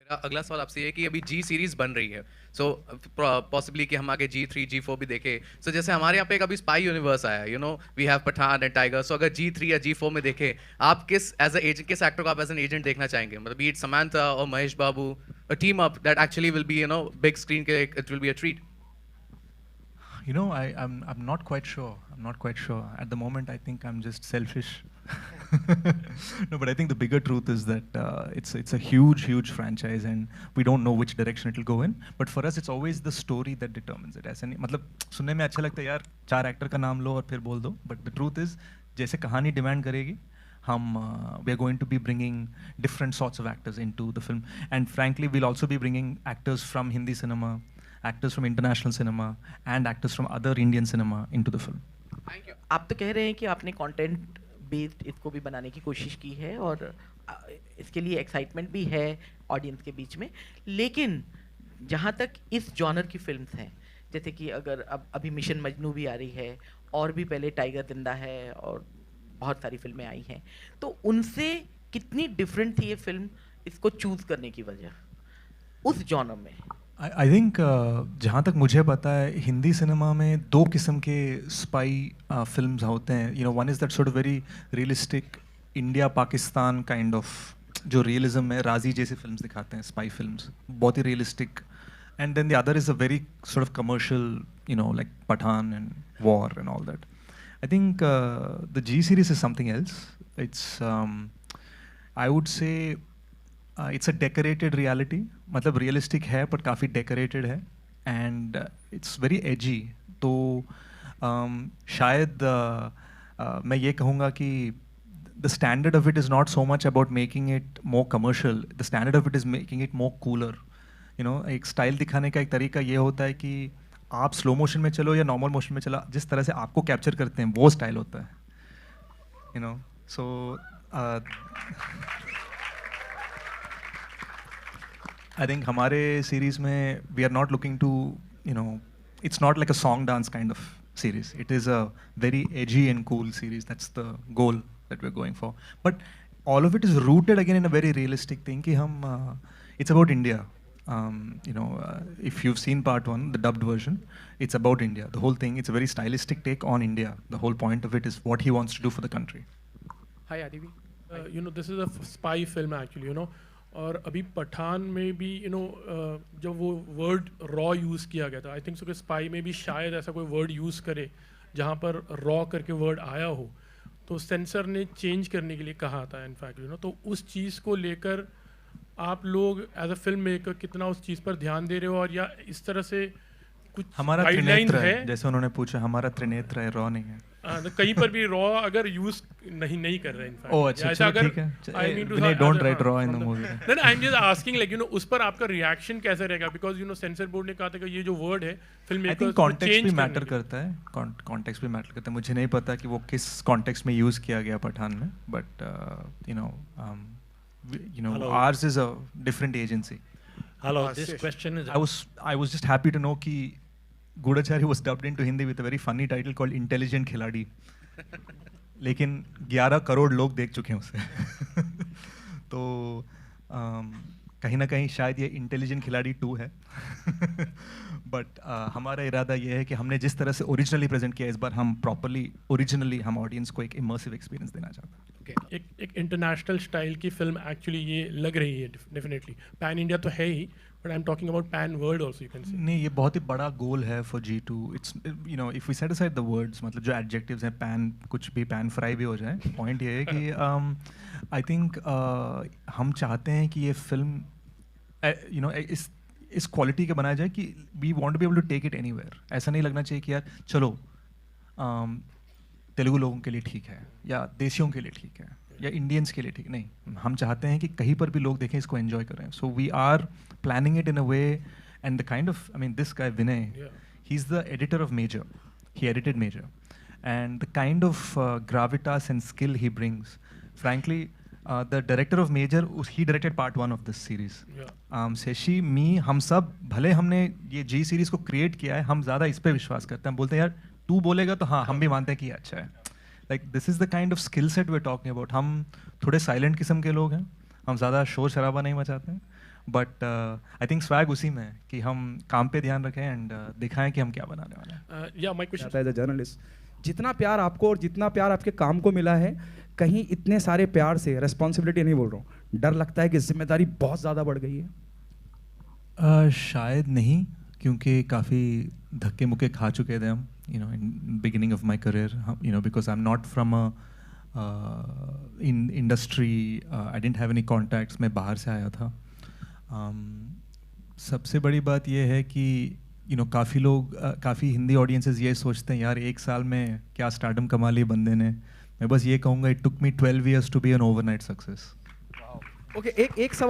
मेरा अगला सवाल आपसे ये है कि अभी जी सीरीज बन रही है, सो पॉसिबली कि हम आगे जी 3 जी 4 भी देखें। सो जैसे हमारे यहाँ पे एक अभी स्पाई यूनिवर्स आया, we have Pathaan and tiger. So अगर जी 3 या जी 4 में देखें, आप किस एज अ एजेंट, किस एक्टर को आप एज एन एजेंट देखना चाहेंगे? मतलब बीट समांथा और Mahesh Babu, a team up that actually will be big screen के, it will be a treat. I'm not quite sure. I'm not quite sure. At the moment, I think I'm just selfish. No, but I think the bigger truth is that it's a huge franchise, and we don't know which direction it will go in. But for us, it's always the story that determines it. ऐसा नहीं, मतलब सुनने में अच्छा लगता है यार, 4 actor का नाम लो और फिर बोल दो. But the truth is, जैसे कहानी डिमांड करेगी, हम we are going to be bringing different sorts of actors into the film, and frankly, we'll also be bringing actors from Hindi cinema, actors from international cinema, and actors from other Indian cinema into the film. Thank you. आप तो कह रहे हैं कि आपने content based इसको भी बनाने की कोशिश की है और अ, इसके लिए एक्साइटमेंट भी है ऑडियंस के बीच में, लेकिन जहाँ तक इस जॉनर की फिल्म्स हैं, जैसे कि अगर अब अभी मिशन मजनू भी आ रही है, और भी पहले टाइगर जिंदा है, और बहुत सारी फिल्में आई हैं, तो उनसे कितनी डिफरेंट थी ये फिल्म इसको चूज करने की वजह उस जॉनर में? I think जहाँ तक मुझे पता है, हिंदी सिनेमा में 2 किस्म के स्पाई फिल्म्स होते हैं. One is that sort of very realistic India Pakistan kind of जो रियलिज्म है, राजी जैसी फिल्म्स दिखाते हैं, स्पाई फिल्म्स बहुत ही realistic. And then the other is a very sort of commercial, like Pathaan and war and all that. I think the G series is something else. It's, I would say, it's a decorated reality. मतलब realistic है पर काफ़ी decorated है, and it's very edgy. तो शायद मैं ये कहूँगा कि the standard of it is not so much about making it more commercial. The standard of it is making it more cooler. एक स्टाइल दिखाने का एक तरीका ये होता है कि आप स्लो मोशन में चलो या नॉर्मल मोशन में चलो, जिस तरह से आपको कैप्चर करते हैं वो स्टाइल होता है. सो आई थिंक हमारे सीरीज में we are not looking to, it's not like a song dance kind of series. It is a very edgy and cool series. That's the goal that we're going for. But all of it is rooted again in a very realistic thing कि हम it's about India. If you've seen part 1, the dubbed version, it's about India. The whole thing, it's a very stylistic take on India. The whole point of it is what he wants to do for the country. Hi Adivi. This is a spy film actually, और अभी पठान में भी जब वो word raw use किया गया था, I think so कि स्पाई में भी शायद ऐसा कोई वर्ड यूज़ करे जहाँ पर रॉ करके वर्ड आया हो, तो सेंसर ने चेंज करने के लिए कहा था इनफैक्ट. तो उस चीज़ को लेकर आप लोग एज अ फिल्म मेकर कितना उस चीज़ पर ध्यान दे रहे हो, और या इस तरह से कुछ हमारा गाइडलाइन त्रिनेत्र है? जैसे उन्होंने पूछा, हमारा त्रिनेत्र है, रॉ नहीं है. तो कहीं पर भी रॉ अगर यूज नहीं कर रहे इनफैक्ट. ओह अच्छा, चलो ठीक है. I mean to don't write raw in the movie. Then I am just asking like उस पर आपका रिएक्शन कैसा रहेगा, बिकॉज सेंसर बोर्ड ने कहा था कि ये जो वर्ड है फिल्म आई थिंक कॉन्टेक्स्ट भी मैटर करता है. कॉन्टेक्स्ट भी मैटर करता है. मुझे नहीं पता कि वो किस कॉन्टेक्स्ट में यूज किया गया पठान में, but Hello. ours is a different agency. Hello, this question is. I was just happy to know कि Gudachari was dubbed into Hindi with a very funny title called Intelligent Khiladi. लेकिन 11 करोड़ लोग देख चुके हैं उसे. तो कहीं ना कहीं शायद ये इंटेलिजेंट खिलाड़ी 2 है. बट हमारा इरादा ये है कि हमने जिस तरह से ओरिजिनली प्रेजेंट किया, इस बार हम प्रॉपरली ओरिजिनली हम ऑडियंस को एक इमर्सिव एक्सपीरियंस देना चाहते हैं. एक इंटरनेशनल स्टाइल की फिल्म एक्चुअली ये लग रही है डेफिनेटली. पैन इंडिया तो है ही, but I am talking about pan world also, you can say. नहीं, ये बहुत ही बड़ा गोल है for G2. It's if we set aside the words, मतलब जो एडजेक्टिव्स हैं, पैन कुछ भी, पैन फ्राई भी हो जाए, पॉइंट ये है कि आई थिंक हम चाहते हैं कि ये फिल्म इस क्वालिटी का बनाया जाए कि we want to be able to take it anywhere. ऐसा नहीं लगना चाहिए कि यार चलो तेलुगु लोगों के लिए ठीक है, या देसियों के लिए ठीक है, या इंडियंस के लिए ठीक नहीं. हम चाहते हैं कि कहीं पर भी लोग देखें, इसको एंजॉय करें. So we are planning it in a way, and the kind of, I mean this guy Vinay, he is the editor of Major. He edited Major, and the kind of gravitas and skill he brings, frankly, the director of Major, he directed part 1 of this series. Seshi, me, हम सब, भले हमने ये G series को create किया है, हम ज़्यादा इस पे विश्वास करते हैं. हम बोलते हैं यार तू बोलेगा तो हाँ, हम भी मानते हैं कि ये अच्छा है. Like this is the kind of skill set we're talking about. हम थोड़े silent किस्म के लोग हैं, हम ज़्यादा शोर शराबा नहीं मचाते हैं, बट आई थिंक स्वैग उसी में है कि हम काम पे ध्यान रखें एंड दिखाएं कि हम क्या बनाने वाले हैं. Yeah, my question. As a journalist, जितना प्यार आपको और जितना प्यार आपके काम को मिला है, कहीं इतने सारे प्यार से, रिस्पॉन्सिबिलिटी नहीं बोल रहा हूँ, डर लगता है कि जिम्मेदारी बहुत ज़्यादा बढ़ गई है? शायद नहीं, क्योंकि काफ़ी धक्के मुक्के खा चुके थे हम, you know, in beginning of my career, you know, because I am not from a in industry, I didn't have any contacts, मैं बाहर से आया था. सबसे बड़ी बात यह है कि यू नो काफ़ी लोग, काफ़ी हिंदी ऑडियंसेस ये सोचते हैं यार 1 साल में क्या स्टारडम कमा ली बंदे ने. मैं बस ये कहूँगा, it took me 12 years to be an overnight success. Okay, एक सवाल